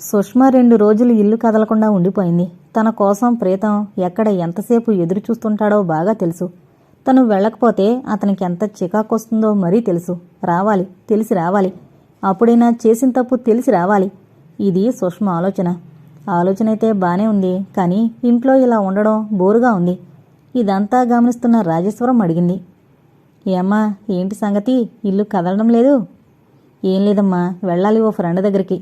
సుష్మ 2 రోజులు ఇల్లు కదలకుండా ఉండిపోయింది. తన కోసం ప్రీతం ఎక్కడ ఎంతసేపు ఎదురు చూస్తుంటాడో బాగా తెలుసు. తను వెళ్ళకపోతే అతనికి ఎంత చికాకొస్తుందో మరీ తెలుసు. రావాలి, తెలిసి రావాలి. అప్పుడైనా చేసిన తప్పు తెలిసి రావాలి. ఇది సుష్మ ఆలోచన. ఆలోచనైతే బానే ఉంది, కానీ ఇంట్లో ఇలా ఉండడం బోరుగా ఉంది. ఇదంతా గమనిస్తున్న రాజేశ్వరం అడిగింది. ఏమ్మా, ఏంటి సంగతి? ఇల్లు కదలడం లేదు? ఏం లేదమ్మా, వెళ్ళాలి ఓ ఫ్రెండ్ దగ్గరికి.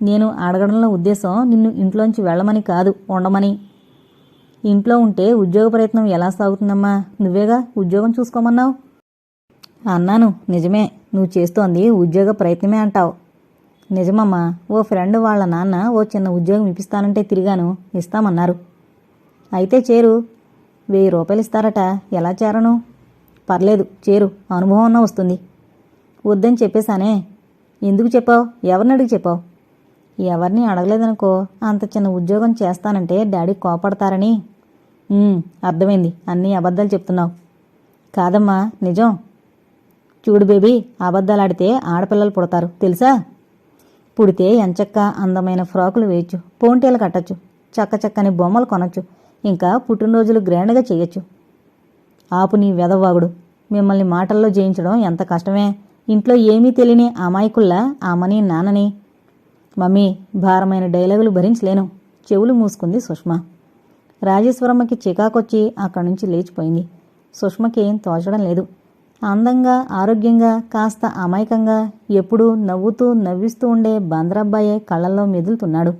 నేను అడగడంలో ఉద్దేశం నిన్ను ఇంట్లోంచి వెళ్ళమని కాదు, ఉండమని. ఇంట్లో ఉంటే ఉద్యోగ ప్రయత్నం ఎలా సాగుతుందమ్మా? నువ్వేగా ఉద్యోగం చూసుకోమన్నావు. అన్నాను, నిజమే. నువ్వు చేస్తోంది ఉద్యోగ ప్రయత్నమే అంటావు. నిజమమ్మా. ఓ ఫ్రెండ్ వాళ్ళ నాన్న ఓ చిన్న ఉద్యోగం ఇప్పిస్తానంటే తిరిగాను, ఇస్తామన్నారు. అయితే చేరు. 1000 రూపాయలు ఇస్తారట. ఎలా చేరను? పర్లేదు, చేరు, అనుభవం అన్నా వస్తుంది. వద్దని చెప్పేశానే. ఎందుకు చెప్పావు? ఎవరిని అడిగి చెప్పావు? ఎవరిని అడగలేదనుకో. అంత చిన్న ఉద్యోగం చేస్తానంటే డాడీ కోపడతారని. అర్థమైంది, అన్నీ అబద్ధాలు చెప్తున్నావు. కాదమ్మా, నిజం. చూడు బేబీ, అబద్ధాలాడితే ఆడపిల్లలు పుడతారు తెలుసా? పుడితే ఎంచక్క అందమైన ఫ్రాకులు వేయచ్చు, పోంటేలు కట్టచ్చు, చక్కచక్కని బొమ్మలు కొనొచ్చు, ఇంకా పుట్టినరోజులు గ్రాండ్గా చేయొచ్చు. ఆపు నీ వెదవ్వాగుడు. మిమ్మల్ని మాటల్లో జయించడం ఎంత కష్టమే. ఇంట్లో ఏమీ తెలియని అమాయకుల్లా అమ్మని నాన్నని. మమ్మీ, భారమైన డైలాగులు భరించలేను. చెవులు మూసుకుంది సుష్మ. రాజేశ్వరమ్మకి చికాకొచ్చి అక్కడి నుంచి లేచిపోయింది. సుష్మకి ఏం తోచడం లేదు. అందంగా, ఆరోగ్యంగా, కాస్త అమాయకంగా, ఎప్పుడూ నవ్వుతూ నవ్విస్తూ ఉండే బందరబ్బాయే కళ్ళల్లో మెదులుతున్నాడు.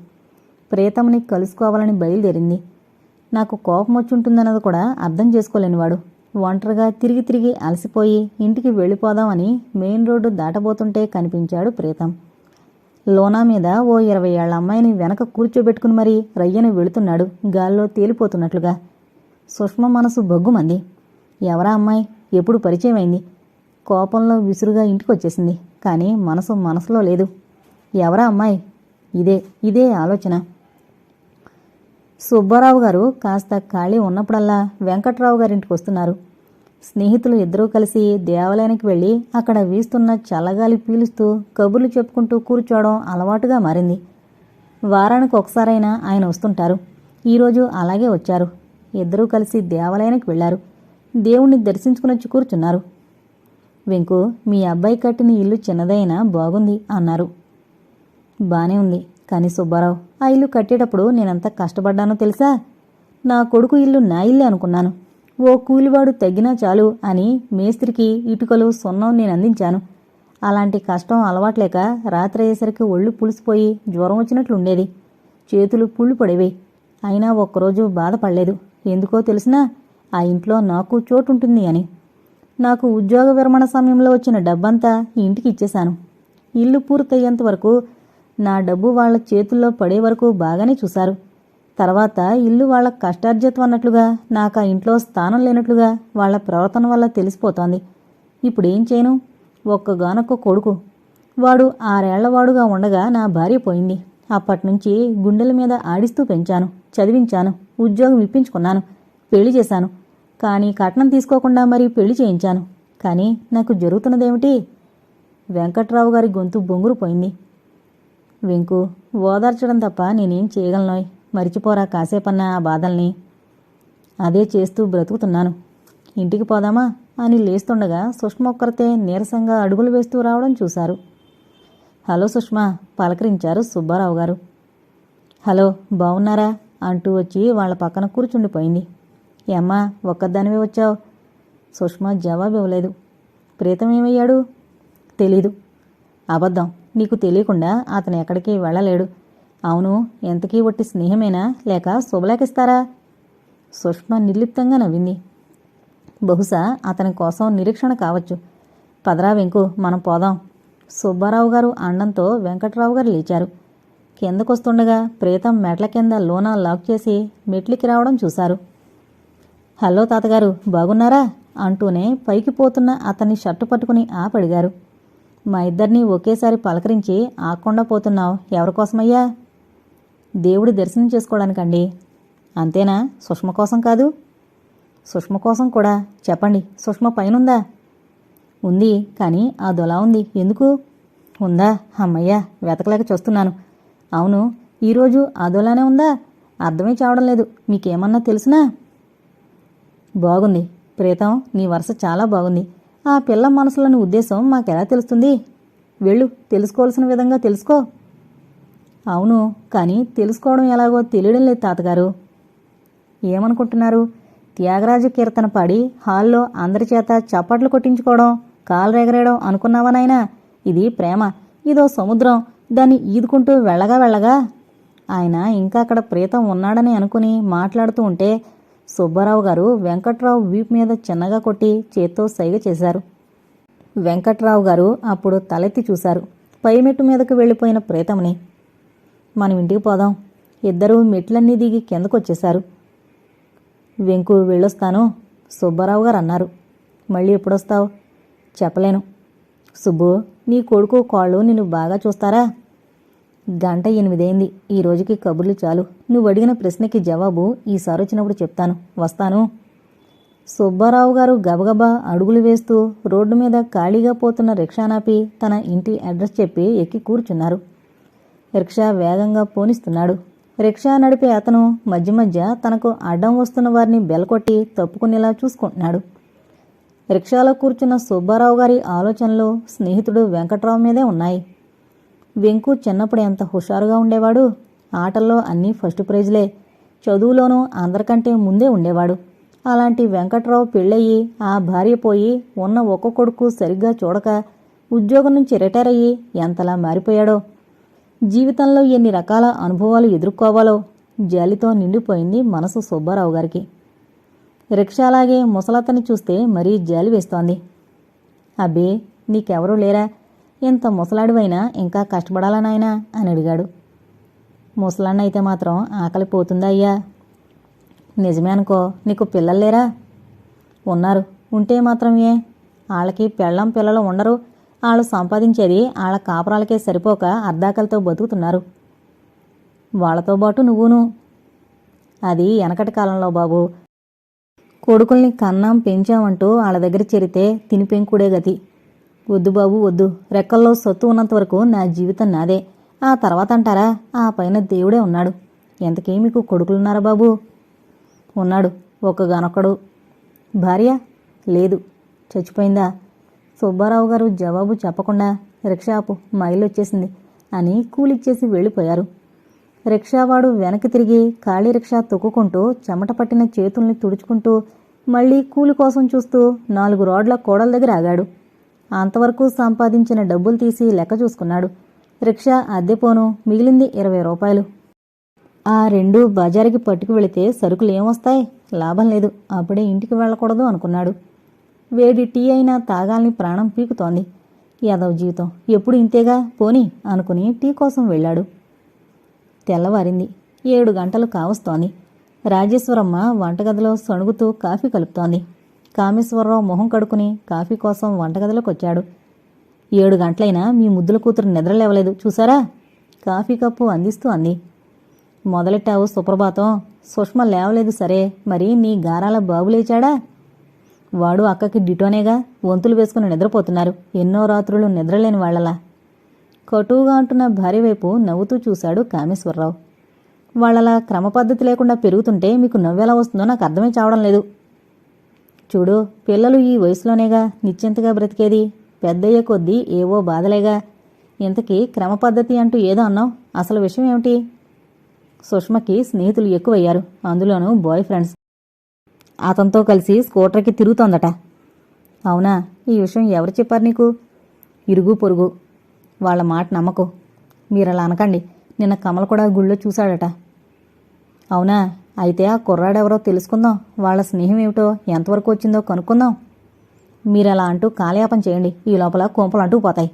ప్రీతముని కలుసుకోవాలని బయలుదేరింది. నాకు కోపం వచ్చుంటుందన్నది కూడా అర్థం చేసుకోలేనివాడు. ఒంటరిగా తిరిగి తిరిగి అలసిపోయి ఇంటికి వెళ్ళిపోదామని మెయిన్ రోడ్డు దాటబోతుంటే కనిపించాడు ప్రీతం. లోనా మీద ఓ 20 ఏళ్ల అమ్మాయిని వెనక కూర్చోబెట్టుకుని మరీ రయ్యను వెళుతున్నాడు, గాల్లో తేలిపోతున్నట్లుగా. సుష్మ మనసు బొగ్గుమంది. ఎవరా అమ్మాయి? ఎప్పుడు పరిచయం అయింది? కోపంలో విసురుగా ఇంటికొచ్చేసింది. కానీ మనసులో లేదు. ఎవరా అమ్మాయి? ఇదే ఆలోచన. సుబ్బారావు గారు కాస్త ఖాళీ ఉన్నప్పుడల్లా వెంకట్రావు గారింటికి వస్తున్నారు. స్నేహితులు ఇద్దరూ కలిసి దేవాలయానికి వెళ్ళి అక్కడ వీస్తున్న చల్లగాలి పీలుస్తూ కబుర్లు చెప్పుకుంటూ కూర్చోవడం అలవాటుగా మారింది. వారానికి ఒకసారైనా ఆయన వస్తుంటారు. ఈరోజు అలాగే వచ్చారు. ఇద్దరూ కలిసి దేవాలయానికి వెళ్లారు. దేవుణ్ణి దర్శించుకునొచ్చి కూర్చున్నారు. వెంకు, మీ అబ్బాయి కట్టిన ఇల్లు చిన్నదైనా బాగుంది అన్నారు. బానే ఉంది, కానీ సుబ్బారావు, ఆ ఇల్లు కట్టేటప్పుడు నేనెంత కష్టపడ్డానో తెలుసా? నా కొడుకు ఇల్లు నా ఇల్లే అనుకున్నాను. ఓ కూలివాడు తగ్గినా చాలు అని మేస్త్రికి ఇటుకలు సున్నం నేను అందించాను. అలాంటి కష్టం అలవాట్లేక రాత్రి అయ్యేసరికి ఒళ్ళు పులిసిపోయి జ్వరం వచ్చినట్లుండేది. చేతులు పుళ్ళు పడేవి. అయినా ఒక్కరోజు బాధపడలేదు. ఎందుకో తెలిసినా, ఆ ఇంట్లో నాకు చోటుంటుంది అని. నాకు ఉద్యోగ విరమణ సమయంలో వచ్చిన డబ్బంతా ఇంటికి ఇచ్చేశాను. ఇల్లు పూర్తయ్యేంత వరకు నా డబ్బు వాళ్ల చేతుల్లో పడే వరకు బాగానే చూశారు. తర్వాత ఇల్లు వాళ్ల కష్టార్జితం అన్నట్లుగా నాకు ఆ ఇంట్లో స్థానం లేనట్లుగా వాళ్ల ప్రవర్తన వల్ల తెలిసిపోతోంది. ఇప్పుడేం చేయను? ఒక్కగానొక్క కొడుకు. వాడు 6 ఏళ్లవాడుగా ఉండగా నా భార్య పోయింది. అప్పట్నుంచి గుండెల మీద ఆడిస్తూ పెంచాను, చదివించాను, ఉద్యోగం ఇప్పించుకున్నాను, పెళ్లి చేశాను. కానీ కట్నం తీసుకోకుండా మరీ పెళ్లి చేయించాను. కానీ నాకు జరుగుతున్నదేమిటి? వెంకట్రావు గారి గొంతు బొంగురుపోయింది. వెంకు, ఓదార్చడం తప్ప నేనేం చేయగలనోయ్. మరిచిపోరా కాసేపన్నా ఆ బాధల్ని. అదే చేస్తూ బ్రతుకుతున్నాను. ఇంటికి పోదామా అని లేస్తుండగా సుష్మ ఒక్కరితే నీరసంగా అడుగులు వేస్తూ రావడం చూశారు. హలో సుష్మా, పలకరించారు సుబ్బారావు గారు. హలో, బావున్నారా అంటూ వచ్చి వాళ్ల పక్కన కూర్చుండిపోయింది. ఏమ్మా, ఒక్కదానివే వచ్చావు? సుష్మ జవాబు ఇవ్వలేదు. ప్రీతం ఏమయ్యాడు? తెలీదు. అబద్ధం. నీకు తెలియకుండా అతను ఎక్కడికి వెళ్ళలేడు. అవును, ఎంతకీ ఒట్టి స్నేహమేనా లేక శుభలేఖిస్తారా? సుష్మ నిర్లిప్తంగా నవ్వింది. బహుశా అతని కోసం నిరీక్షణ కావచ్చు. పదరా వెంకు, మనం పోదాం. సుబ్బారావు గారు అండంతో వెంకట్రావు గారు లేచారు. కిందకొస్తుండగా ప్రీతం మెట్ల కింద లోనా లాక్ చేసి మెట్లికి రావడం చూశారు. హలో తాతగారు, బాగున్నారా అంటూనే పైకి పోతున్న అతన్ని షర్టు పట్టుకుని ఆపడిగారు. మా ఇద్దరినీ ఒకేసారి పలకరించి ఆకుండా పోతున్నావు ఎవరికోసమయ్యా? దేవుడి దర్శనం చేసుకోవడానికండి. అంతేనా? సుష్మ కోసం కాదు? సుష్మ కోసం కూడా. చెప్పండి, సుష్మ పైనుందా? ఉంది, కానీ అదొలా ఉంది. ఎందుకు? ఉందా? అమ్మయ్యా, వెతకలేక చూస్తున్నాను. అవును, ఈరోజు అదోలానే ఉందా? అర్థమే చావడం లేదు. మీకేమన్నా తెలుసునా? బాగుంది ప్రీతం, నీ వరుస చాలా బాగుంది. ఆ పిల్ల మనసులోని ఉద్దేశం మాకెలా తెలుస్తుంది? వెళ్ళు, తెలుసుకోవాల్సిన విధంగా తెలుసుకో. అవును, కానీ తెలుసుకోవడం ఎలాగో తెలియడం లేదు తాతగారు. ఏమనుకుంటున్నారు? త్యాగరాజ కీర్తన పాడి హాల్లో అందరి చేత చప్పట్లు కొట్టించుకోవడం, కాలరెగరేయడం అనుకున్నావా నాయనా? ఇది ప్రేమ, ఇదో సముద్రం. దాన్ని ఈదుకుంటూ వెళ్ళగా ఆయన ఇంకా అక్కడ ప్రీతం ఉన్నాడని అనుకుని మాట్లాడుతూ ఉంటే సుబ్బారావు గారు వెంకట్రావు వీపు మీద చిన్నగా కొట్టి చేత్తో సైగ చేశారు. వెంకట్రావు గారు అప్పుడు తలెత్తి చూశారు పైమెట్టు మీదకు వెళ్ళిపోయిన ప్రీతంని. మనం ఇంటికి పోదాం. ఇద్దరూ మెట్లన్నీ దిగి కిందకొచ్చేశారు. వెంకు వెళ్ళొస్తాను, సుబ్బారావు గారు అన్నారు. మళ్ళీ ఎప్పుడొస్తావు? చెప్పలేను. సుబ్బు, నీ కొడుకు కోళ్ళు నిన్ను బాగా చూస్తారా? 8:08 ఈ రోజుకి కబుర్లు చాలు. నువ్వు అడిగిన ప్రశ్నకి జవాబు ఈసారి వచ్చినప్పుడు చెప్తాను. వస్తాను. సుబ్బారావు గారు గబగబా అడుగులు వేస్తూ రోడ్డు మీద ఖాళీగా పోతున్న రిక్షానాపి తన ఇంటి అడ్రస్ చెప్పి ఎక్కి కూర్చున్నారు. రిక్షా వేగంగా పోనిస్తున్నాడు. రిక్షా నడిపే అతను మధ్య మధ్య తనకు అడ్డం వస్తున్న వారిని బెల్కొట్టి తప్పుకునేలా చూసుకుంటున్నాడు. రిక్షాలో కూర్చున్న సుబ్బారావు గారి ఆలోచనలు స్నేహితుడు వెంకట్రావు మీదే ఉన్నాయి. వెంకు చిన్నప్పుడు ఎంత హుషారుగా ఉండేవాడు. ఆటల్లో అన్నీ ఫస్ట్ ప్రైజ్లే. చదువులోనూ అందరికంటే ముందే ఉండేవాడు. అలాంటి వెంకట్రావు పెళ్ళయి ఆ భార్య పోయి ఉన్న ఒక్క కొడుకు సరిగ్గా చూడక ఉద్యోగం నుంచి రిటైర్ అయ్యి ఎంతలా మారిపోయాడో. జీవితంలో ఎన్ని రకాల అనుభవాలు ఎదుర్కోవాలో జాలితో నిండిపోయింది మనసు సుబ్బారావు గారికి. రిక్షాలాగే ముసలతని చూస్తే మరీ జాలి వేస్తోంది. అబ్బే, నీకెవరూ లేరా? ఇంత ముసలాడివైనా ఇంకా కష్టపడాలా నాయనా అని అడిగాడు. ముసలాన్నైతే మాత్రం ఆకలి పోతుందా అయ్యా? నిజమే అనుకో. నీకు పిల్లల్లేరా? ఉన్నారు. ఉంటే మాత్రం ఏ? వాళ్ళకి పెళ్ళం పిల్లలు ఉండరు. వాళ్ళు సంపాదించేది వాళ్ళ కాపురాలకే సరిపోక అర్ధాకలతో బతుకుతున్నారు. వాళ్లతో పాటు నువ్వును. అది వెనకటి కాలంలో బాబు. కొడుకుల్ని కన్నాం పెంచామంటూ వాళ్ళ దగ్గర చేరితే తిని పెంకుడే గతి. వద్దు బాబు వద్దు. రెక్కల్లో సొత్తు ఉన్నంతవరకు నా జీవితం నాదే. ఆ తర్వాత అంటారా? ఆ పైన దేవుడే ఉన్నాడు. ఎంతకీ మీకు కొడుకులున్నారా బాబు? ఉన్నాడు, ఒక్కగానొక్కడు. భార్య? లేదు, చచ్చిపోయిందా? సుబ్బారావు గారు జవాబు చెప్పకుండా రిక్షాపు మా ఇల్లు వచ్చేసింది అని కూలిచ్చేసి వెళ్ళిపోయారు. రిక్షావాడు వెనక్కి తిరిగి ఖాళీ రిక్షా తొక్కుకుంటూ చెమట పట్టిన చేతుల్ని తుడుచుకుంటూ మళ్లీ కూలి కోసం చూస్తూ 4 రోడ్ల కోడల దగ్గర ఆగాడు. అంతవరకు సంపాదించిన డబ్బులు తీసి లెక్క చూసుకున్నాడు. రిక్షా అద్దెపోను మిగిలింది 20 రూపాయలు. ఆ 2 బజారుకి పట్టుకు వెళితే సరుకులు ఏమొస్తాయి? లాభం లేదు. అప్పుడే ఇంటికి వెళ్ళకూడదు అనుకున్నాడు. వేడి టీ అయినా తాగాలని ప్రాణం పీకుతోంది. యాదవ్ జీవితం ఎప్పుడు ఇంతేగా, పోని అనుకుని టీ కోసం వెళ్ళాడు. తెల్లవారింది. 7 గంటలు కావస్తోంది. రాజేశ్వరమ్మ వంటగదిలో సణుగుతూ కాఫీ కలుపుతోంది. కామేశ్వరరావు మొహం కడుకుని కాఫీ కోసం వంటగదిలోకి వచ్చాడు. 7 గంటలైనా మీ ముద్దుల కూతురు నిద్రలేవలేదు చూసారా? కాఫీ కప్పు అందిస్తూ అంది. మొదలెట్టావు సుప్రభాతం. సుష్మ లేవలేదు సరే, మరి నీ గారాల బాబు లేచాడా? వాడు అక్కకి డిటోనేగా. వంతులు వేసుకుని నిద్రపోతున్నారు. ఎన్నో రాత్రులు నిద్రలేని వాళ్లలా. కటువుగా అంటున్న భార్య వైపు నవ్వుతూ చూశాడు కామేశ్వరరావు. వాళ్ళలా క్రమపద్ధతి లేకుండా పెరుగుతుంటే మీకు నవ్వెలా వస్తుందో నాకు అర్థమే చావడం లేదు. చూడు, పిల్లలు ఈ వయసులోనేగా నిశ్చింతగా బ్రతికేది. పెద్దయ్యే కొద్దీ ఏవో బాధలేగా. ఇంతకీ క్రమపద్ధతి అంటూ ఏదో అన్నావు. అసలు విషయం ఏమిటి? సుష్మకి స్నేహితులు ఎక్కువయ్యారు, అందులోనూ బాయ్ ఫ్రెండ్స్. అతనితో కలిసి స్కూటర్కి తిరుగుతోందట. అవునా? ఈ విషయం ఎవరు చెప్పారు నీకు? ఇరుగు పొరుగు. వాళ్ళ మాట నమ్మకు. మీరలా అనకండి. నిన్న కమల కూడా గుళ్ళో చూశాడట. అవునా? అయితే ఆ కుర్రాడెవరో తెలుసుకుందాం. వాళ్ళ స్నేహం ఏమిటో ఎంతవరకు వచ్చిందో కనుక్కుందాం. మీరలా అంటూ కాలయాపన చేయండి. ఈ లోపల కొంపలు అంటూ పోతాయి.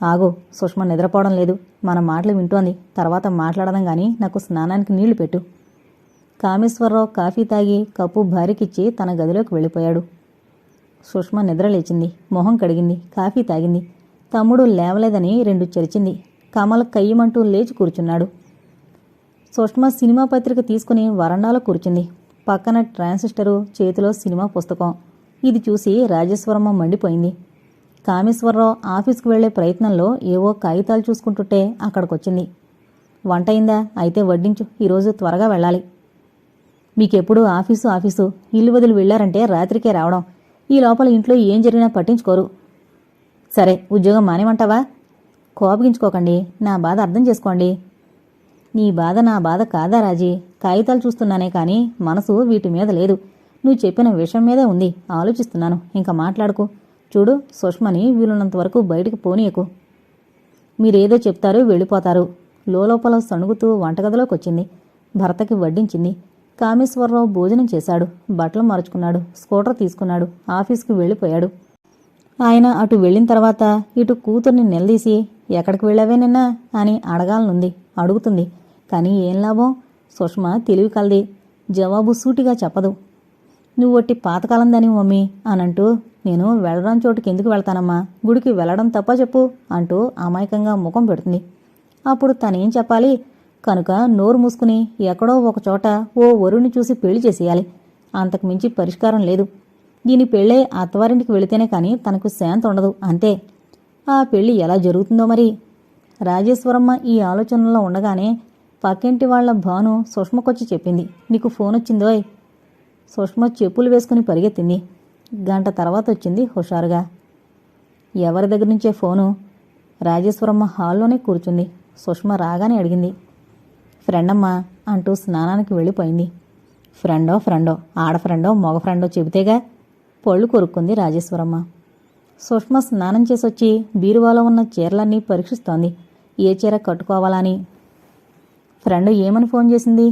ఆగు, సుష్మ నిద్రపోవడం లేదు. మన మాటలు వింటోంది. తర్వాత మాట్లాడదాం గాని నాకు స్నానానికి నీళ్లు పెట్టు. కామేశ్వరరావు కాఫీ తాగి కప్పు భార్యకిచ్చి తన గదిలోకి వెళ్ళిపోయాడు. సుష్మ నిద్రలేచింది. మొహం కడిగింది. కాఫీ తాగింది. తమ్ముడు లేవలేదని 2 చెరిచింది. కమల కయ్యమంటూ లేచి కూర్చున్నాడు. సుష్మ సినిమా పత్రిక తీసుకుని వరండాలో కూర్చుంది. పక్కన ట్రాన్సిస్టరు, చేతిలో సినిమా పుస్తకం. ఇది చూసి రాజేశ్వరమ్మ మండిపోయింది. కామేశ్వరరావు ఆఫీస్కు వెళ్లే ప్రయత్నంలో ఏవో కాగితాలు చూసుకుంటుంటే అక్కడికొచ్చింది. వంట అయిందా? అయితే వడ్డించు, ఈరోజు త్వరగా వెళ్ళాలి. మీకెప్పుడు ఆఫీసు ఇల్లు వదిలి వెళ్లారంటే రాత్రికే రావడం. ఈ లోపల ఇంట్లో ఏం జరిగినా పట్టించుకోరు. సరే, ఉద్యోగం మానేమంటావా? కోపగించుకోకండి, నా బాధ అర్థం చేసుకోండి. నీ బాధ నా బాధ కాదా రాజీ? కాగితాలు చూస్తున్నానే కానీ మనసు వీటి మీద లేదు. నువ్వు చెప్పిన విషయం మీదే ఉంది. ఆలోచిస్తున్నాను. ఇంకా మాట్లాడుకో. చూడు, సుష్మని వీలున్నంత వరకు బయటికి పోనీయకు. మీరేదో చెప్తారు, వెళ్ళిపోతారు. లోపల సణుగుతూ వంటగదిలోకి వచ్చింది. భర్తకి వడ్డించింది. కామేశ్వరరావు భోజనం చేశాడు. బట్టలు మరుచుకున్నాడు. స్కూటర్ తీసుకున్నాడు. ఆఫీస్కి వెళ్ళిపోయాడు. ఆయన అటు వెళ్ళిన తర్వాత ఇటు కూతుర్ని నిలదీసి ఎక్కడికి వెళ్ళావే నిన్న అని అడగాలనుంది. అడుగుతుంది. కానీ ఏం లాభం? సుష్మ తెలివి కలది. జవాబు సూటిగా చెప్పదు. నువ్వు ఒట్టి పాతకాలందని మమ్మీ అనంటూ, నేను వెళ్ళడం చోటుకి ఎందుకు వెళ్తానమ్మా? గుడికి వెళ్ళడం తప్ప చెప్పు అంటూ అమాయకంగా ముఖం పెడుతుంది. అప్పుడు తనేం చెప్పాలి? కనుక నోరు మూసుకుని ఎక్కడో ఒకచోట ఓ వరుణ్ణి చూసి పెళ్లి చేసేయాలి. అంతకుమించి పరిష్కారం లేదు. దీని పెళ్ళే అత్తవారింటికి వెళితేనే కానీ తనకు శాంతి ఉండదు. అంతే. ఆ పెళ్లి ఎలా జరుగుతుందో మరి? రాజేశ్వరమ్మ ఈ ఆలోచనలో ఉండగానే పక్కింటి వాళ్ల భాను సుష్మకొచ్చి చెప్పింది. నీకు ఫోన్ వచ్చిందోయ్. సుష్మ చెప్పులు వేసుకుని పరిగెత్తింది. గంట తర్వాత వచ్చింది హుషారుగా. ఎవరి దగ్గర నుంచే ఫోను? రాజేశ్వరమ్మ హాల్లోనే కూర్చుంది. సుష్మ రాగానే అడిగింది. ఫ్రెండమ్మా అంటూ స్నానానికి వెళ్ళిపోయింది. ఫ్రెండో ఆడ ఫ్రెండో మగ ఫ్రెండో చెబితేగా. పళ్ళు కొరుక్కుంది రాజేశ్వరమ్మ. సుష్మ స్నానం చేసొచ్చి బీరువాలో ఉన్న చీరలన్నీ పరీక్షిస్తోంది. ఏ చీర కట్టుకోవాలని. ఫ్రెండ్ ఏమని ఫోన్ చేసింది?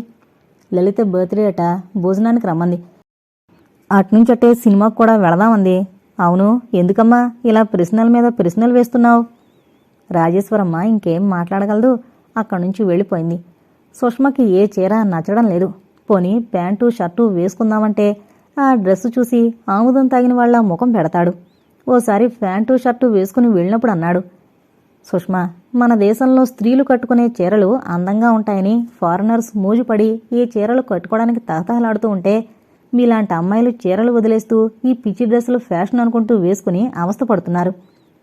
లలిత బర్త్డే అట, భోజనానికి రమ్మంది. అట్నుంచట్టే సినిమాకు కూడా వెళదామంది. అవును, ఎందుకమ్మా ఇలా ప్రశ్నల మీద ప్రశ్నలు వేస్తున్నావు? రాజేశ్వరమ్మ ఇంకేం మాట్లాడగలదు. అక్కడి నుంచి వెళ్ళిపోయింది. సుష్మకి ఏ చీర నచ్చడం లేదు. పోనీ ప్యాంటు షర్టు వేసుకుందామంటే ఆ డ్రెస్సు చూసి ఆముదం తాగిన వాళ్ల ముఖం పెడతాడు. ఓసారి ప్యాంటు షర్టు వేసుకుని వెళ్ళినప్పుడు అన్నాడు, సుష్మ, మన దేశంలో స్త్రీలు కట్టుకునే చీరలు అందంగా ఉంటాయని ఫారినర్స్ మోజుపడి ఈ చీరలు కట్టుకోవడానికి తహతహలాడుతూ ఉంటే మీలాంటి అమ్మాయిలు చీరలు వదిలేస్తూ ఈ పిచ్చి డ్రెస్సులు ఫ్యాషన్ అనుకుంటూ వేసుకుని అవస్థపడుతున్నారు.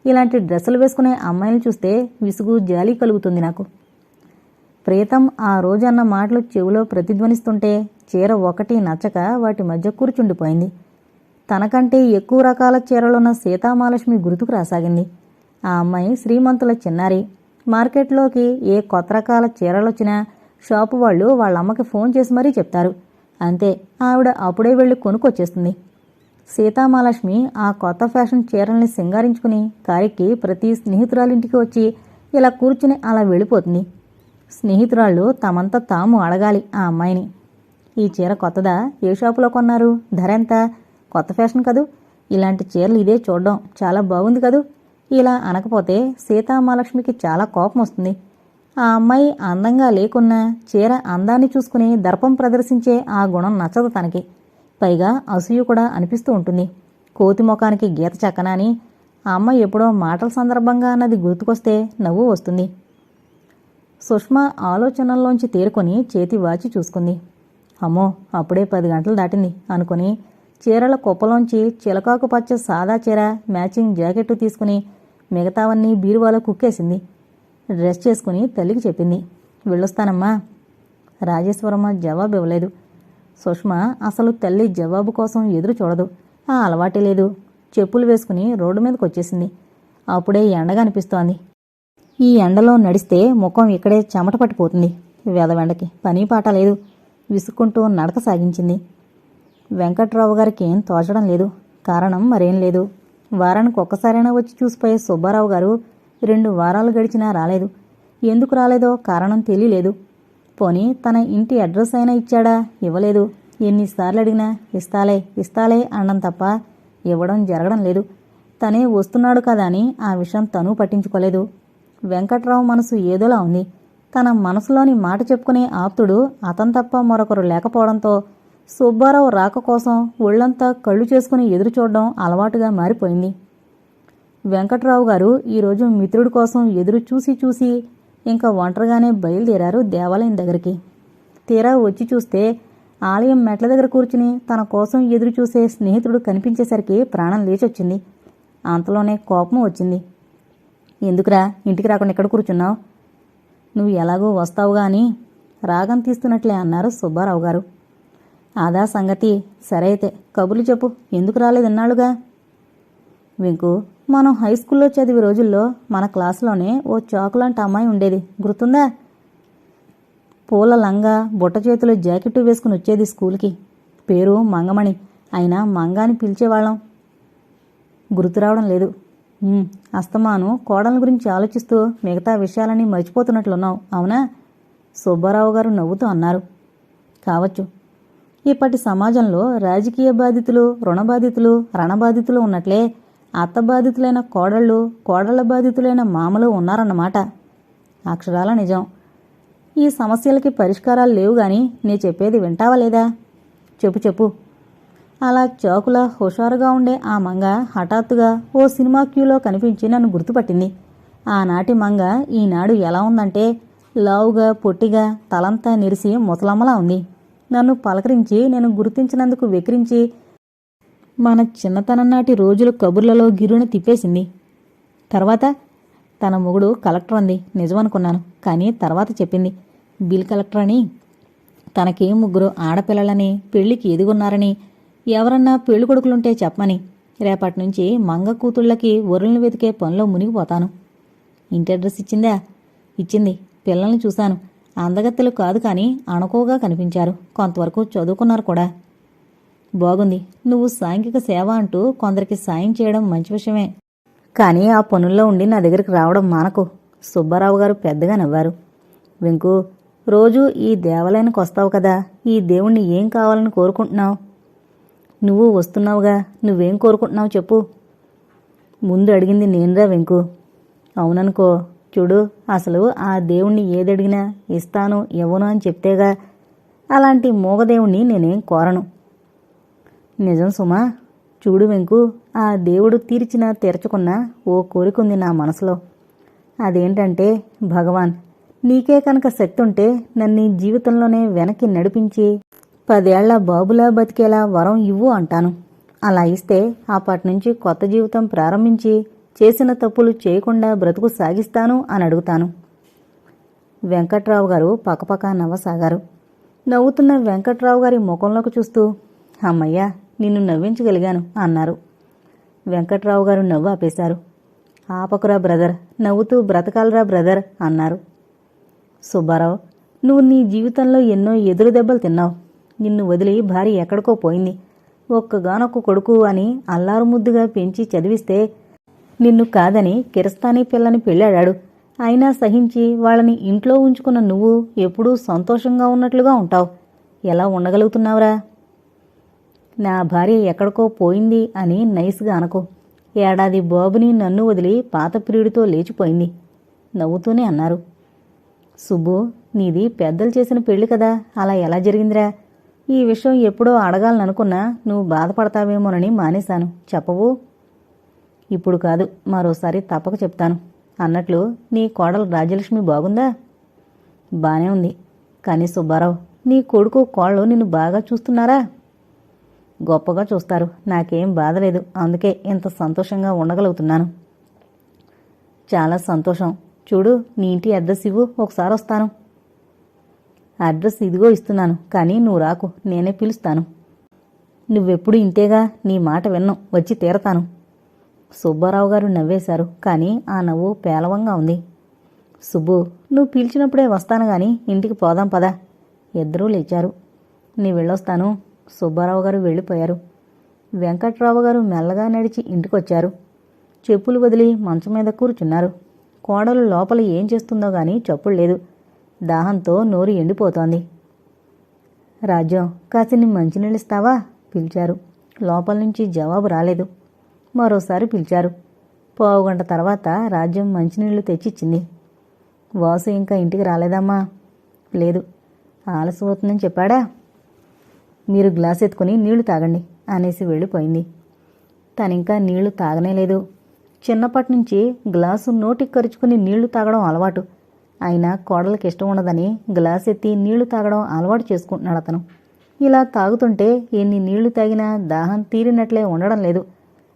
ఇలాంటి డ్రెస్సులు వేసుకునే అమ్మాయిలు చూస్తే విసుగు జాలి కలుగుతుంది నాకు. ప్రీతం ఆ రోజు అన్న మాటలు చెవిలో ప్రతిధ్వనిస్తుంటే చీర ఒకటి నచ్చక వాటి మధ్య కూర్చుండిపోయింది. తనకంటే ఎక్కువ రకాల చీరలున్న సీతామహాలక్ష్మి గుర్తుకు రాసాగింది. ఆ అమ్మాయి శ్రీమంతుల చిన్నారి. మార్కెట్లోకి ఏ కొత్త రకాల చీరలొచ్చినా షాపు వాళ్ళు వాళ్ళమ్మకి ఫోన్ చేసి మరీ చెప్తారు. అంతే, ఆవిడ అప్పుడే వెళ్ళి కొనుక్కొచ్చేస్తుంది. సీతామహాలక్ష్మి ఆ కొత్త ఫ్యాషన్ చీరల్ని సింగారించుకుని కారికి ప్రతి స్నేహితురాలింటికి వచ్చి ఇలా కూర్చుని అలా వెళ్ళిపోతుంది. స్నేహితురాళ్ళు తమంతా తాము అడగాలి ఆ అమ్మాయిని. ఈ చీర కొత్తదా? ఏ షాపులో కొన్నారు? ధర ఎంత? కొత్త ఫ్యాషన్ కదూ. ఇలాంటి చీరలు ఇదే చూడడం చాలా బాగుంది కదూ. ఇలా అనకపోతే సీతామహాలక్ష్మికి చాలా కోపం వస్తుంది. ఆ అమ్మాయి అందంగా లేకున్నా చీర అందాన్ని చూసుకుని దర్పం ప్రదర్శించే ఆ గుణం నచ్చదు తనకి. పైగా అసూయ కూడా అనిపిస్తూ ఉంటుంది. కోతి ముఖానికి గీత చక్కనా అని ఆ అమ్మాయి ఎప్పుడో మాటల సందర్భంగా అన్నది గుర్తుకొస్తే నవ్వు వస్తుంది. సుష్మ ఆలోచనల్లోంచి తేరుకొని చేతి వాచి చూసుకుంది. అమ్మో, అప్పుడే 10 గంటలు దాటింది అనుకుని చీరల కుప్పలోంచి చిలకాకు పచ్చ సాదా చీర, మ్యాచింగ్ జాకెట్టు తీసుకుని మిగతావన్నీ బీరువాలో కుక్కేసింది. డ్రెస్ చేసుకుని తల్లికి చెప్పింది, వెళ్ళొస్తానమ్మా. రాజేశ్వరమ్మ జవాబు ఇవ్వలేదు. సుష్మ అసలు తల్లి జవాబు కోసం ఎదురు చూడదు. ఆ అలవాటే లేదు. చెప్పులు వేసుకుని రోడ్డు మీదకి వచ్చేసింది. అప్పుడే ఎండగా అనిపిస్తోంది. ఈ ఎండలో నడిస్తే ముఖం ఇక్కడే చెమట పట్టిపోతుంది. వెదవెండకి పని పాట లేదు. విసుక్కుంటూ నడక సాగించింది. వెంకట్రావు గారికి ఏం తోచడం లేదు. కారణం మరేం లేదు. వారానికి ఒక్కసారైనా వచ్చి చూసిపోయే సుబ్బారావు గారు 2 వారాలు గడిచినా రాలేదు. ఎందుకు రాలేదో కారణం తెలియలేదు. పోనీ తన ఇంటి అడ్రస్ అయినా ఇచ్చాడా? ఇవ్వలేదు. ఎన్నిసార్లు అడిగినా ఇస్తాలే అనడం తప్ప ఇవ్వడం జరగడం లేదు. తనే వస్తున్నాడు కదా అని ఆ విషయం తనూ పట్టించుకోలేదు. వెంకట్రావు మనసు ఏదోలా ఉంది. తన మనసులోని మాట చెప్పుకునే ఆప్తుడు అతను తప్ప మరొకరు లేకపోవడంతో సుబ్బారావు రాక కోసం ఒళ్లంతా కళ్ళు చేసుకుని ఎదురుచూడడం అలవాటుగా మారిపోయింది. వెంకట్రావు గారు ఈరోజు మిత్రుడి కోసం ఎదురు చూసి ఇంకా ఒంటరిగానే బయలుదేరారు దేవాలయం దగ్గరికి. తీరా వచ్చి చూస్తే ఆలయం మెట్ల దగ్గర కూర్చుని తన కోసం ఎదురు చూసే స్నేహితుడు కనిపించేసరికి ప్రాణం లేచొచ్చింది. అంతలోనే కోపం వచ్చింది. ఎందుకురా ఇంటికి రాకుండా ఎక్కడ కూర్చున్నావు? నువ్వు ఎలాగో వస్తావుగా అని రాగం తీస్తున్నట్లే అన్నారు సుబ్బారావు గారు. అదా సంగతి. సరే అయితే కబుర్లు చెప్పు, ఎందుకు రాలేదన్నాళ్ళుగా? వెంకు, మనం హై స్కూల్లో చదివే రోజుల్లో మన క్లాసులోనే ఓ చాకులాంటి అమ్మాయి ఉండేది, గుర్తుందా? పూల లంగా, బుట్ట చేతిలో జాకెట్టు వేసుకుని వచ్చేది స్కూల్కి. పేరు మంగమణి. అయినా మంగ అని పిలిచేవాళ్ళం. గుర్తు రావడం లేదు. అస్తమాను కోడల గురించి ఆలోచిస్తూ మిగతా విషయాలని మర్చిపోతున్నట్లున్నావు, అవునా? సుబ్బారావు గారు నవ్వుతూ అన్నారు. కావచ్చు. ఇప్పటి సమాజంలో రాజకీయ బాధితులు, రుణ బాధితులు, రణబాధితులు ఉన్నట్లే అత్త బాధితులైన కోడళ్ళు, కోడళ్ల బాధితులైన మామలు ఉన్నారన్నమాట. అక్షరాల నిజం. ఈ సమస్యలకి పరిష్కారాలు లేవు గాని నే చెప్పేది వింటావా లేదా? చెప్పు చెప్పు. అలా చాకులా హుషారుగా ఉండే ఆ మంగ హఠాత్తుగా ఓ సినిమా క్యూలో కనిపించి నన్ను గుర్తుపట్టింది. ఆనాటి మంగ ఈనాడు ఎలా ఉందంటే లావుగా, పొట్టిగా, తలంతా నిరిసి ముసలమ్మలా ఉంది. నన్ను పలకరించి నేను గుర్తించినందుకు వెకిరించి మన చిన్నతనం నాటి రోజుల కబుర్లలో గిరును తిప్పేసింది. తర్వాత తన మొగుడు కలెక్టర్ అంది. నిజమనుకున్నాను, కానీ తర్వాత చెప్పింది బిల్ కలెక్టర్ అని. తనకి 3 ఆడపిల్లలని, పెళ్లికి ఎదుగున్నారని, ఎవరన్నా పెళ్లి కొడుకులుంటే చెప్పమని. రేపటి నుంచి మంగ కూతుళ్ళకి ఒరుల్ని వెతికే పనిలో మునిగిపోతాను. ఇంటి అడ్రస్ ఇచ్చిందా? ఇచ్చింది. పిల్లల్ని చూశాను. అందగత్తెలు కాదు కానీ అణుకోగా కనిపించారు. కొంతవరకు చదువుకున్నారు కూడా. బాగుంది. నువ్వు సాంఘిక సేవ అంటూ కొందరికి సాయం చేయడం మంచి విషయమే. కానీ ఆ పనుల్లో ఉండి నా దగ్గరికి రావడం మానకు. సుబ్బారావు గారు పెద్దగా నవ్వారు. వెంకు, రోజూ ఈ దేవాలయానికి వస్తావు కదా, ఈ దేవుణ్ణి ఏం కావాలని కోరుకుంటున్నావు? నువ్వు వస్తున్నావుగా, నువ్వేం కోరుకుంటున్నావు చెప్పు. ముందు అడిగింది నేనురా వెంకు. అవుననుకో. చూడు, అసలు ఆ దేవుణ్ణి ఏదడిగినా ఇస్తాను ఇవ్వను అని చెప్తేగా. అలాంటి మూగదేవుణ్ణి నేనేం కోరను. నిజం సుమా. చూడు వెంకు, ఆ దేవుడు తీర్చినా తీర్చుకున్నా ఓ కోరికుంది నా మనసులో. అదేంటంటే, భగవాన్, నీకే కనుక శక్తి ఉంటే నన్ను జీవితంలోనే వెనక్కి నడిపించి 10 ఏళ్ల బాబులా బతికేలా వరం ఇవ్వు అంటాను. అలా ఇస్తే అప్పటినుంచి కొత్త జీవితం ప్రారంభించి చేసిన తప్పులు చేయకుండా బ్రతుకు సాగిస్తాను అని అడుగుతాను. వెంకట్రావు గారు పకపక నవ్వసాగారు. నవ్వుతున్న వెంకట్రావు గారి ముఖంలోకి చూస్తూ, అమ్మయ్యా, నిన్ను నవ్వించగలిగాను అన్నారు. వెంకట్రావు గారు నవ్వు ఆపేశారు. ఆపకురా బ్రదర్, నవ్వుతూ బ్రతకాలరా బ్రదర్ అన్నారు. సుబ్బారావు, నువ్వు నీ జీవితంలో ఎన్నో ఎదురు దెబ్బలు తిన్నావు. నిన్ను వదిలి భార్య ఎక్కడికో పోయింది. ఒక్కగానొక్క కొడుకు అని అల్లారు ముద్దుగా పెంచి చదివిస్తే నిన్ను కాదని కిరస్తానీ పిల్లని పెళ్ళాడాడు. అయినా సహించి వాళ్ళని ఇంట్లో ఉంచుకున్న నువ్వు ఎప్పుడూ సంతోషంగా ఉన్నట్లుగా ఉంటావు. ఎలా ఉండగలుగుతున్నావురా? నా భార్య ఎక్కడికో పోయింది అని నైస్గా అనకు. ఏడాది బాబుని నన్ను వదిలి పాత ప్రియుడితో లేచిపోయింది. నవ్వుతూనే అన్నారు. సుబ్బు, నీది పెద్దలు చేసిన పెళ్లి కదా, అలా ఎలా జరిగిందిరా? ఈ విషయం ఎప్పుడో అడగాలనుకున్నా నువ్వు బాధపడతావేమోనని మానేశాను. చెప్పవు? ఇప్పుడు కాదు, మరోసారి తప్పక చెప్తాను. అన్నట్లు నీ కోడలు రాజ్యలక్ష్మి బాగుందా? బానే ఉంది. కానీ సుబ్బారావు, నీ కొడుకు కోళ్ళు నిన్ను బాగా చూస్తున్నారా? గొప్పగా చూస్తారు. నాకేం బాధలేదు. అందుకే ఇంత సంతోషంగా ఉండగలుగుతున్నాను. చాలా సంతోషం. చూడు, నీ ఇంటి అడ్రస్ ఇవ్వు, ఒకసారి వస్తాను. అడ్రస్ ఇదిగో ఇస్తున్నాను, కానీ నువ్వు రాకు, నేనే పిలుస్తాను. నువ్వెప్పుడు ఇంతేగా, నీ మాట విన్ను, వచ్చి తీరతాను. సుబ్బారావు గారు నవ్వేశారు. కానీ ఆ నవ్వు పేలవంగా ఉంది. సుబ్బు, నువ్వు పిలిచినప్పుడే వస్తాను గాని ఇంటికి పోదాం పదా. ఇద్దరూ లేచారు. నీ వెళ్ళొస్తాను. సుబ్బారావు గారు వెళ్ళిపోయారు. వెంకట్రావు గారు మెల్లగా నడిచి ఇంటికొచ్చారు. చెప్పులు వదిలి మంచం మీద కూర్చున్నారు. కోడలు లోపల ఏం చేస్తుందో గాని చప్పుడు లేదు. దాహంతో నోరు ఎండిపోతోంది. రాజ్యం, కాసిని మంచినీళ్ళిస్తావా పిలిచారు. లోపల నుంచి జవాబు రాలేదు. మరోసారి పిలిచారు. పావుగంట తర్వాత రాజ్యం మంచినీళ్లు తెచ్చిచ్చింది. వాసు ఇంకా ఇంటికి రాలేదమ్మా? లేదు. ఆలస్యం అవుతుందని చెప్పాడా? మీరు గ్లాస్ ఎత్తుకుని నీళ్లు తాగండి అనేసి వెళ్ళిపోయింది. తనింకా నీళ్లు తాగనేలేదు. చిన్నప్పటి నుంచి గ్లాసు నోటికి కరుచుకుని నీళ్లు తాగడం అలవాటు. అయినా కోడలకి ఇష్టం ఉండదని గ్లాస్ ఎత్తి నీళ్లు తాగడం అలవాటు చేసుకుంటున్నాడు అతను. ఇలా తాగుతుంటే ఎన్ని నీళ్లు తాగినా దాహం తీరినట్లే ఉండడం లేదు.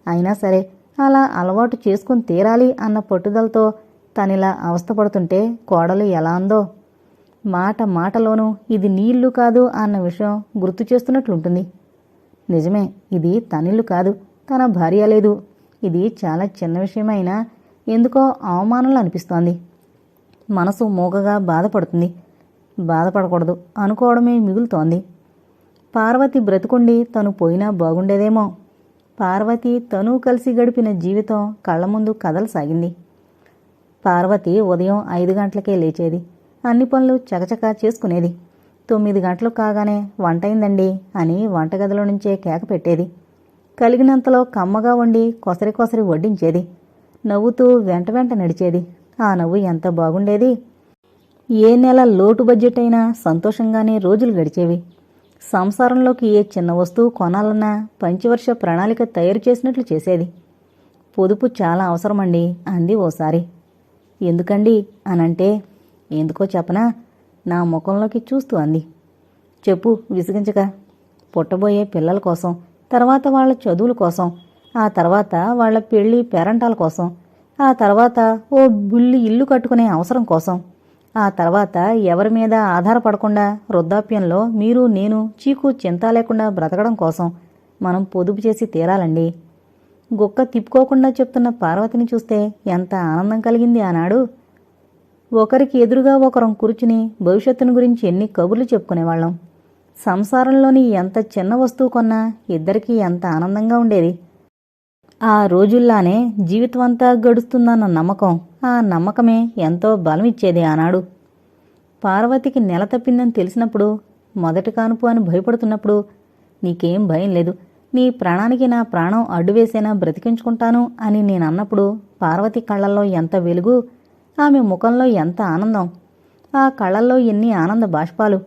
అయినా సరే అలా అలవాటు చేసుకుని తీరాలి అన్న పట్టుదలతో తనిలా అవస్థపడుతుంటే కోడలు ఎలా అందో. మాట మాటలోనూ ఇది నీ ఇల్లు కాదు అన్న విషయం గుర్తు చేస్తున్నట్లుంటుంది. నిజమే, ఇది తనిల్లు కాదు, తన భార్య లేదు. ఇది చాలా చిన్న విషయమైనా ఎందుకో అవమానంలో అనిపిస్తోంది. మనసు మూగగా బాధపడుతుంది. బాధపడకూడదు అనుకోవడమే మిగులుతోంది. పార్వతి బ్రతుకుండి తను పోయినా బాగుండేదేమో. పార్వతి తను కలిసి గడిపిన జీవితం కళ్ల ముందు కదలసాగింది. పార్వతి ఉదయం 5 గంటలకే లేచేది. అన్ని పనులు చకచకా చేసుకునేది. 9 గంటలు కాగానే వంటైందండి అని వంటగదిలో నుంచే కేక పెట్టేది. కలిగినంతలో కమ్మగా వండి కొసరి కొసరి వడ్డించేది. నవ్వుతూ వెంట వెంట నడిచేది. ఆ నవ్వు ఎంత బాగుండేది. ఏ నెల లోటు బడ్జెట్ అయినా సంతోషంగానే రోజులు గడిచేవి. సంసారంలోకి ఏ చిన్న వస్తువు కొనాలన్నా పంచవర్ష ప్రణాళిక తయారు చేసినట్లు చేసేది. పొదుపు చాలా అవసరమండి అంది ఓసారి. ఎందుకండి అనంటే, ఎందుకో చెప్పనా, నా ముఖంలోకి చూస్తూ అంది. చెప్పు విసిగించక. పుట్టబోయే పిల్లల కోసం, తర్వాత వాళ్ల చదువుల కోసం, ఆ తర్వాత వాళ్ల పెళ్లి పేరంటాల కోసం, ఆ తర్వాత ఓ బుల్లి ఇల్లు కట్టుకునే అవసరం కోసం, ఆ తర్వాత ఎవరి మీద ఆధారపడకుండా వృద్ధాప్యంలో మీరు నేను చీకు చింత లేకుండా బ్రతకడం కోసం మనం పొదుపు చేసి తీరాలండి. గుక్క తిప్పుకోకుండా చెప్తున్న పార్వతిని చూస్తే ఎంత ఆనందం కలిగింది ఆనాడు. ఒకరికి ఎదురుగా ఒకరం కూర్చుని భవిష్యత్తును గురించి ఎన్ని కబుర్లు చెప్పుకునేవాళ్ళం. సంసారంలోని ఎంత చిన్న వస్తువు కొన్నా ఇద్దరికీ ఎంత ఆనందంగా ఉండేది. ఆ రోజుల్లానే జీవితమంతా గడుస్తుందన్న నమ్మకం, ఆ నమ్మకమే ఎంతో బలమిచ్చేది ఆనాడు. పార్వతికి నెల తప్పిందని తెలిసినప్పుడు, మొదటి కానుపు అని భయపడుతున్నప్పుడు, నీకేం భయం లేదు, నీ ప్రాణానికి నా ప్రాణం అడ్డువేసేనా బ్రతికించుకుంటాను అని నేనన్నప్పుడు పార్వతి కళ్ళల్లో ఎంత వెలుగు, ఆమె ముఖంలో ఎంత ఆనందం, ఆ కళ్ళల్లో ఎన్ని ఆనంద బాష్పాలు.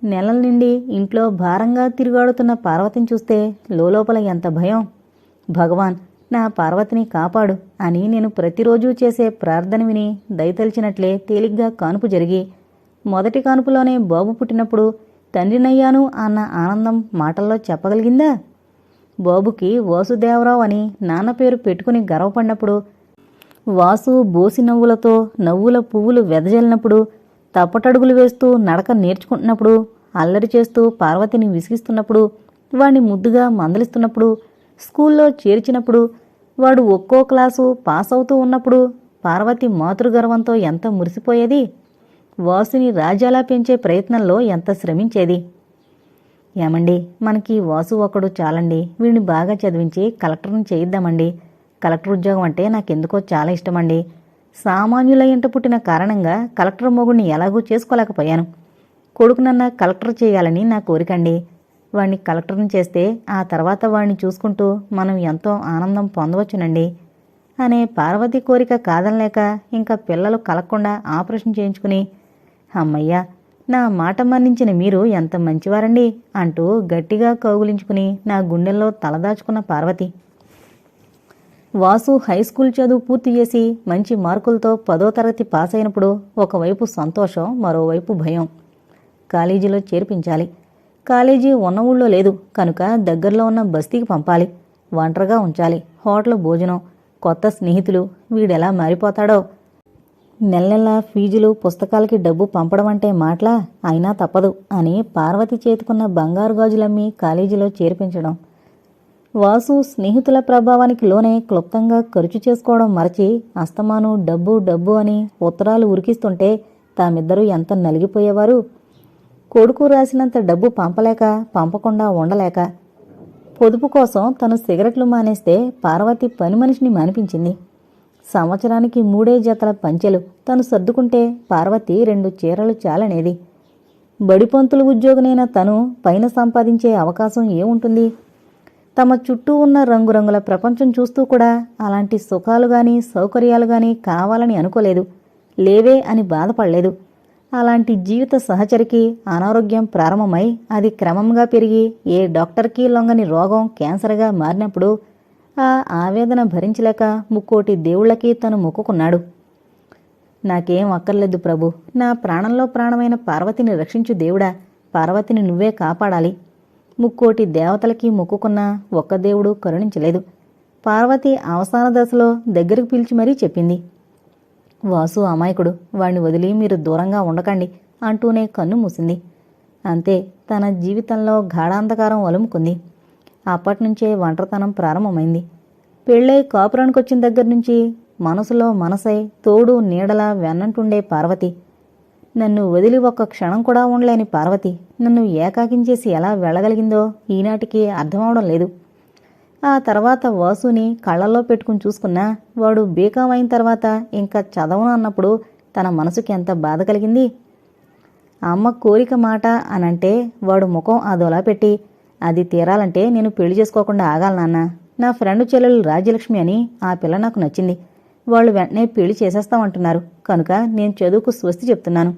నెలల నుండి ఇంట్లో భారంగా తిరుగాడుతున్న పార్వతిని చూస్తే లోపల ఎంత భయం. భగవాన్, నా పార్వతిని కాపాడు అని నేను ప్రతిరోజూ చేసే ప్రార్థన విని దయతలిచినట్లే తేలిగ్గా కానుపు జరిగి, మొదటి కానుపులోనే బాబు పుట్టినప్పుడు తండ్రినయ్యాను అన్న ఆనందం మాటల్లో చెప్పగలిగిందా? బాబుకి వాసుదేవరావు అని నాన్న పేరు పెట్టుకుని గర్వపడినప్పుడు, వాసు బోసి నవ్వులతో నవ్వుల పువ్వులు వెదజల్లినప్పుడు, తప్పటడుగులు వేస్తూ నడక నేర్చుకుంటున్నప్పుడు, అల్లరి చేస్తూ పార్వతిని విసిగిస్తున్నప్పుడు, వాణ్ణి ముద్దుగా మందలిస్తున్నప్పుడు, స్కూల్లో చేర్చినప్పుడు, వాడు ఒక్కో క్లాసు పాస్ అవుతూ ఉన్నప్పుడు పార్వతి మాతృగర్వంతో ఎంత మురిసిపోయేది. వాసుని రాజాలా పెంచే ప్రయత్నంలో ఎంత శ్రమించేది. ఏమండి, మనకి వాసు ఒకడు చాలండి, వీడిని బాగా చదివించి కలెక్టర్ని చేయిద్దామండి. కలెక్టర్ ఉద్యోగం అంటే నాకెందుకో చాలా ఇష్టమండి. సామాన్యుల ఇంట పుట్టిన కారణంగా కలెక్టర్ మొగుడిని ఎలాగూ చేసుకోలేకపోయాను. కొడుకునన్నా కలెక్టర్ చేయాలని నా కోరికండి. వాణ్ణి కలెక్టర్ని చేస్తే ఆ తర్వాత వాణ్ణి చూసుకుంటూ మనం ఎంతో ఆనందం పొందవచ్చునండి అనే పార్వతి కోరిక కాదనలేక ఇంకా పిల్లలు కలగకుండా ఆపరేషన్ చేయించుకుని, అమ్మయ్యా, నా మాట మన్నించిన మీరు ఎంత మంచివారండి అంటూ గట్టిగా కౌగులించుకుని నా గుండెల్లో తలదాచుకున్న పార్వతి. వాసు హైస్కూల్ చదువు పూర్తి చేసి మంచి మార్కులతో 10వ తరగతి పాస్ అయినప్పుడు ఒకవైపు సంతోషం, మరోవైపు భయం. కాలేజీలో చేర్పించాలి. కాలేజీ ఉన్న ఊళ్ళో లేదు కనుక దగ్గరలో ఉన్న బస్తీకి పంపాలి. ఒంటరిగా ఉంచాలి. హోటల్ భోజనం, కొత్త స్నేహితులు, వీడెలా మారిపోతాడో. నెల ఫీజులు, పుస్తకాలకి డబ్బు పంపడం అంటే మాటలా? అయినా తప్పదు అని పార్వతి చేతుకున్న బంగారు గాజులమ్మి కాలేజీలో చేర్పించడం. వాసు స్నేహితుల ప్రభావానికి లోనే క్లుప్తంగా ఖర్చు చేసుకోవడం మరచి అస్తమాను డబ్బు డబ్బు అని ఉత్తరాలు ఉరికిస్తుంటే తామిద్దరూ ఎంత నలిగిపోయేవారు. కొడుకు రాసినంత డబ్బు పంపలేక, పంపకుండా ఉండలేక. పొదుపు కోసం తను సిగరెట్లు మానేస్తే పార్వతి పని మనిషిని మానిపించింది. సంవత్సరానికి 3 జతల పంచెలు తను సర్దుకుంటే పార్వతి 2 చీరలు చాలనేది. బడిపంతులు ఉద్యోగనైన తను పైన సంపాదించే అవకాశం ఏముంటుంది? తమ చుట్టూ ఉన్న రంగురంగుల ప్రపంచం చూస్తూ కూడా అలాంటి సుఖాలుగాని సౌకర్యాలుగాని కావాలని అనుకోలేదు. లేవే అని బాధపడలేదు. అలాంటి జీవిత సహచరికి అనారోగ్యం ప్రారంభమై అది క్రమంగా పెరిగి ఏ డాక్టర్కి లొంగని రోగం క్యాన్సర్గా మారినప్పుడు ఆ ఆవేదన భరించలేక ముక్కోటి దేవుళ్లకి తను మొక్కుకున్నాడు. నాకేం అక్కర్లేదు ప్రభు, నా ప్రాణంలో ప్రాణమైన పార్వతిని రక్షించు దేవుడా, పార్వతిని నువ్వే కాపాడాలి. ముక్కోటి దేవతలకి మొక్కుకున్నా ఒక్క దేవుడు కరుణించలేదు. పార్వతి అవసాన దశలో దగ్గరికి పిలిచి మరీ చెప్పింది, వాసు అమాయకుడు, వాణ్ణి వదిలి మీరు దూరంగా ఉండకండి అంటూనే కన్ను మూసింది. అంతే, తన జీవితంలో గాఢాంధకారం అలుముకుంది. అప్పటినుంచే ఒంటరితనం ప్రారంభమైంది. పెళ్ళై కాపురానికొచ్చిన దగ్గర్నుంచి మనసులో మనసై తోడు నీడలా వెన్నంటుండే పార్వతి, నన్ను వదిలి ఒక్క క్షణం కూడా ఉండలేని పార్వతి నన్ను ఏకాకించేసి ఎలా వెళ్ళగలిగిందో ఈనాటికి అర్థమవడం లేదు. ఆ తర్వాత వాసుని కళ్ళల్లో పెట్టుకుని చూసుకున్నా వాడు బీకాం అయిన తర్వాత ఇంకా చదవను అన్నప్పుడు తన మనసుకి ఎంత బాధ కలిగింది. అమ్మ కోరిక మాట అనంటే వాడు ముఖం అదోలా పెట్టి, అది తీరాలంటే నేను పెళ్లి చేసుకోకుండా ఆగాలి నాన్న. నా ఫ్రెండ్ చెల్లెలు రాజ్యలక్ష్మి అని, ఆ పిల్ల నాకు నచ్చింది. వాళ్ళు వెంటనే పెళ్లి చేసేస్తామంటున్నారు కనుక నేను చదువుకు స్వస్తి చెప్తున్నాను.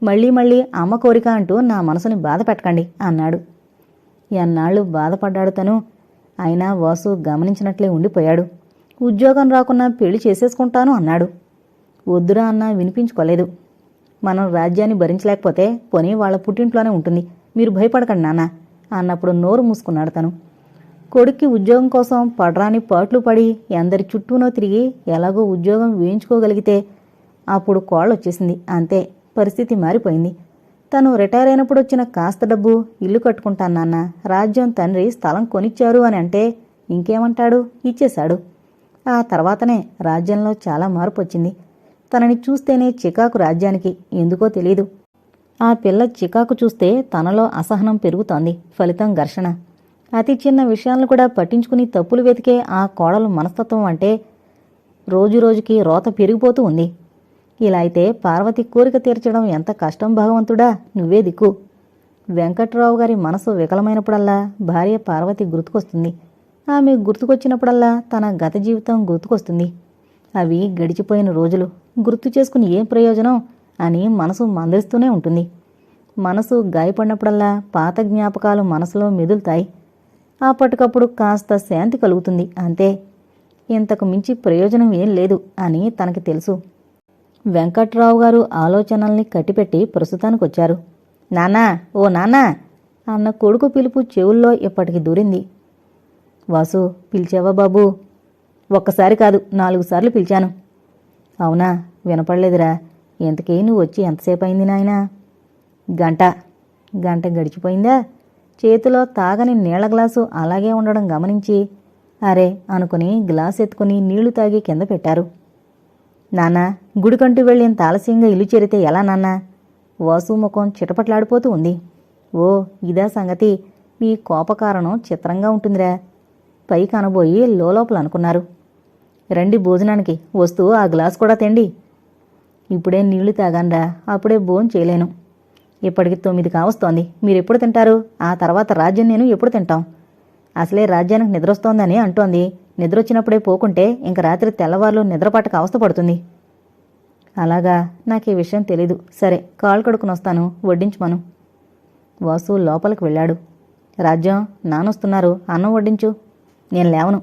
మళ్ళీ మళ్ళీ అమ్మ కోరిక అంటూ నా మనసుని బాధ పెట్టకండి అన్నాడు. ఎన్నాళ్ళు బాధపడ్డాడు తను. అయినా వాసు గమనించినట్లే ఉండిపోయాడు. ఉద్యోగం రాకున్నా పెళ్లి చేసేసుకుంటాను అన్నాడు. వద్దురా అన్నా వినిపించుకోలేదు. మనం రాజ్యాన్ని భరించలేకపోతే పోనీ వాళ్ళ పుట్టింట్లోనే ఉంటుంది, మీరు భయపడకండి నాన్న అన్నప్పుడు నోరు మూసుకున్నాడు తను. కొడుక్కి ఉద్యోగం కోసం పడరాని పాట్లు పడి ఎందరి చుట్టూనో తిరిగి ఎలాగో ఉద్యోగం వేయించుకోగలిగితే అప్పుడు కోళ్ళొచ్చేసింది. అంతే, పరిస్థితి మారిపోయింది. తను రిటైర్ అయినప్పుడు వచ్చిన కాస్త డబ్బు ఇల్లు కట్టుకుంటాను నాన్న, రాజ్యం తండ్రి స్థలం కొనిచ్చారు అని అంటే ఇంకేమంటాడు, ఇచ్చేశాడు. ఆ తర్వాతనే రాజ్యంలో చాలా మార్పు వచ్చింది. తనని చూస్తేనే చికాకు రాజ్యానికి, ఎందుకో తెలీదు. ఆ పిల్ల చికాకు చూస్తే తనలో అసహనం పెరుగుతోంది, ఫలితం ఘర్షణ. అతి చిన్న విషయాలను కూడా పట్టించుకుని తప్పులు వెతికే ఆ కోడలు మనస్తత్వం అంటే రోజురోజుకి రోత పెరిగిపోతూ ఉంది. ఇలా అయితే పార్వతి కోరిక తీర్చడం ఎంత కష్టం భగవంతుడా, నువ్వే దిక్కు. వెంకట్రావు గారి మనసు వికలమైనప్పుడల్లా భార్య పార్వతి గుర్తుకొస్తుంది. ఆమె గుర్తుకొచ్చినప్పుడల్లా తన గత జీవితం గుర్తుకొస్తుంది. అవి గడిచిపోయిన రోజులు, గుర్తు చేసుకుని ఏం ప్రయోజనం అని మనసు మందలిస్తూనే ఉంటుంది. మనసు గాయపడినప్పుడల్లా పాత జ్ఞాపకాలు మనసులో మెదులుతాయి. అప్పటికప్పుడు కాస్త శాంతి కలుగుతుంది, అంతే. ఇంతకు మించి ప్రయోజనం ఏం లేదు అని తనకి తెలుసు. వెంకట్రావు గారు ఆలోచనల్ని కట్టిపెట్టి ప్రస్తుతానికొచ్చారు. నాన్నా, ఓ నాన్నా అన్న కొడుకు పిలుపు చెవుల్లో ఇప్పటికి దూరింది. వాసు, పిలిచావా బాబూ? ఒక్కసారి కాదు, 4 సార్లు పిలిచాను. అవునా, వినపడలేదురా. ఎంతకీ నువ్వు వచ్చి ఎంతసేపు అయింది నాయనా? గంట గడిచిపోయిందా? చేతిలో తాగని నీళ్ల గ్లాసు అలాగే ఉండడం గమనించి అరే అనుకుని గ్లాస్ ఎత్తుకుని నీళ్లు తాగి కింద పెట్టారు. నాన్నా, గుడికంటూ వెళ్ళి ఇంత ఆలస్యంగా ఇల్లు చేరితే ఎలా నాన్నా? వాసు ముఖం చిటపట్లాడిపోతూ ఉంది. ఓ, ఇదా సంగతి. మీ కోపకారణం చిత్రంగా ఉంటుందిరా. పైకి అనబోయి లోపల అనుకున్నారు. రండి భోజనానికి, వస్తూ ఆ గ్లాస్ కూడా తెండి. ఇప్పుడే నీళ్లు తాగాన్రా, అప్పుడే భోజనం చేయలేను. ఇప్పటికి 9 కావస్తోంది, మీరెప్పుడు తింటారు? ఆ తర్వాత రాజ్యం నేను ఎప్పుడు తింటాం? అసలే రాజ్యానికి నిద్రొస్తోందని అంటోంది. నిద్రొచ్చినప్పుడే పోకుంటే ఇంక రాత్రి తెల్లవార్లు నిద్రపాటకు అవస్థ పడుతుంది. అలాగా, నాకు ఈ విషయం తెలీదు. సరే, కాళ్ళు కడుక్కుని వస్తాను, వడ్డించుమను. వాసు లోపలికి వెళ్ళాడు. రాజ్యం, నానొస్తున్నారు, అన్నం వడ్డించు. నేను లేవను.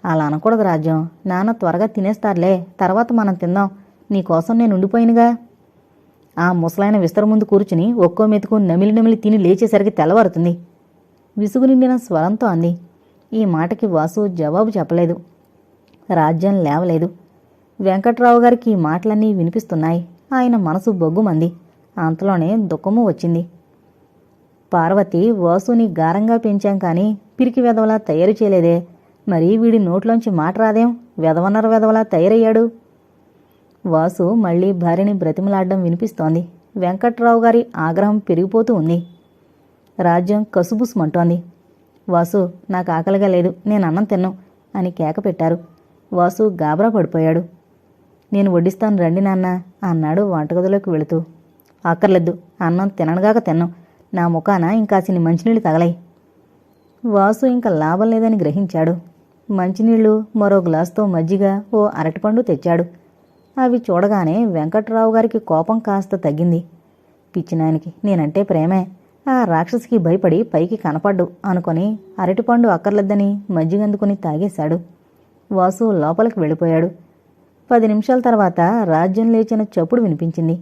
అలా అనకూడదు రాజ్యం, నాన్న త్వరగా తినేస్తారులే, తర్వాత మనం తిందాం. నీకోసం నేను ఉండిపోయినగా. ఆ ముసలాయన విస్తర ముందు కూర్చుని ఒక్కో మెతుకు నమిలి తిని లేచేసరికి తెల్లవారుతుంది. విసుగు నిండిన స్వరంతో అంది. ఈ మాటకి వాసు జవాబు చెప్పలేదు. రాజ్యం లేవలేదు. వెంకట్రావు గారికి ఈ మాటలన్నీ వినిపిస్తున్నాయి. ఆయన మనసు బొగ్గుమంది. అంతలోనే దుఃఖము వచ్చింది. పార్వతి వాసుని గారంగా పెంచాం కానీ పిరికి వెధవలా తయారు చేయలేదే. మరి వీడి నోట్లోంచి మాట రాదేం? వెధవన్నర వెధవలా తయారయ్యాడు. వాసు మళ్లీ భార్యని బ్రతిమలాడ్డం వినిపిస్తోంది. వెంకట్రావు గారి ఆగ్రహం పెరిగిపోతూ ఉంది. రాజ్యం కసుబుసుమంటోంది. వాసు, నాకు ఆకలిగా లేదు, నేను అన్నం తిన్ను అని కేక పెట్టారు. వాసు గాబరా పడిపోయాడు. నేను వడ్డిస్తాను రండి నాన్న అన్నాడు వంటగదిలోకి వెళుతూ. అక్కర్లేదు, అన్నం తిననుగాక తిన్నాం. నా ముఖాన ఇంకాసిని మంచినీళ్ళు తగలాయి. వాసు ఇంకా లాభం లేదని గ్రహించాడు. మంచినీళ్లు, మరో గ్లాసుతో మజ్జిగ, ఓ అరటిపండు తెచ్చాడు. అవి చూడగానే వెంకట్రావు గారికి కోపం కాస్త తగ్గింది. పిచ్చినాయనికి నేనంటే ప్రేమే, ఆ రాక్షసికి భయపడి పైకి కనపడ్డు అనుకొని అరటిపండు అక్కర్లేద్దని మజ్జిగందుకుని తాగేశాడు. వాసు లోపలికి వెళ్ళిపోయాడు. 10 నిమిషాల తర్వాత రాజ్యం లేచిన చప్పుడు వినిపించింది.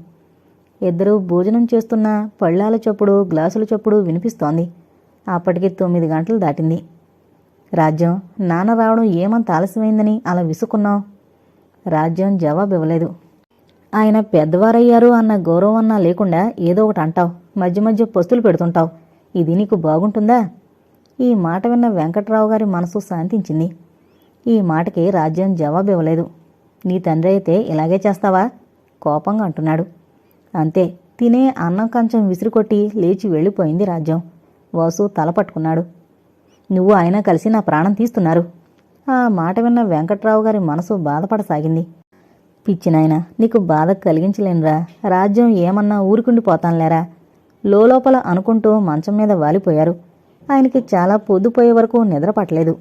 ఇద్దరూ భోజనం చేస్తున్న పళ్ళాల చప్పుడు, గ్లాసుల చప్పుడు వినిపిస్తోంది. అప్పటికి 9 గంటలు దాటింది. రాజ్యం, నాన్న రావడం ఏమంత ఆలస్యమైందని అలా విసుక్కున్నావు? రాజ్యం జవాబివ్వలేదు. ఆయన పెద్దవారయ్యారు అన్న గౌరవమన్నా లేకుండా ఏదో ఒకటి అంటావు, మధ్య మధ్య పస్తులు పెడుతుంటావు. ఇది నీకు బాగుంటుందా? ఈ మాట విన్న వెంకట్రావు గారి మనసు శాంతించింది. ఈ మాటకి రాజ్యం జవాబివ్వలేదు. నీ తండ్రి అయితే ఇలాగే చేస్తావా? కోపంగా అంటున్నాడు. అంతే, తినే అన్నం కంచం విసిరికొట్టి లేచి వెళ్ళిపోయింది రాజ్యం. వాసు తల పట్టుకున్నాడు. నువ్వు ఆయన కలిసి నా ప్రాణం తీస్తున్నారు. ఆ మాట విన్న వెంకట్రావు గారి మనసు బాధపడసాగింది. పిచ్చినాయన, నీకు బాధ కలిగించలేనురా. రాజ్యం ఏమన్నా ఊరుకుండిపోతానులేరా. లోపల అనుకుంటూ మంచం మీద వాలిపోయారు. ఆయనకి చాలా పొద్దుపోయే వరకు నిద్ర పట్టలేదు.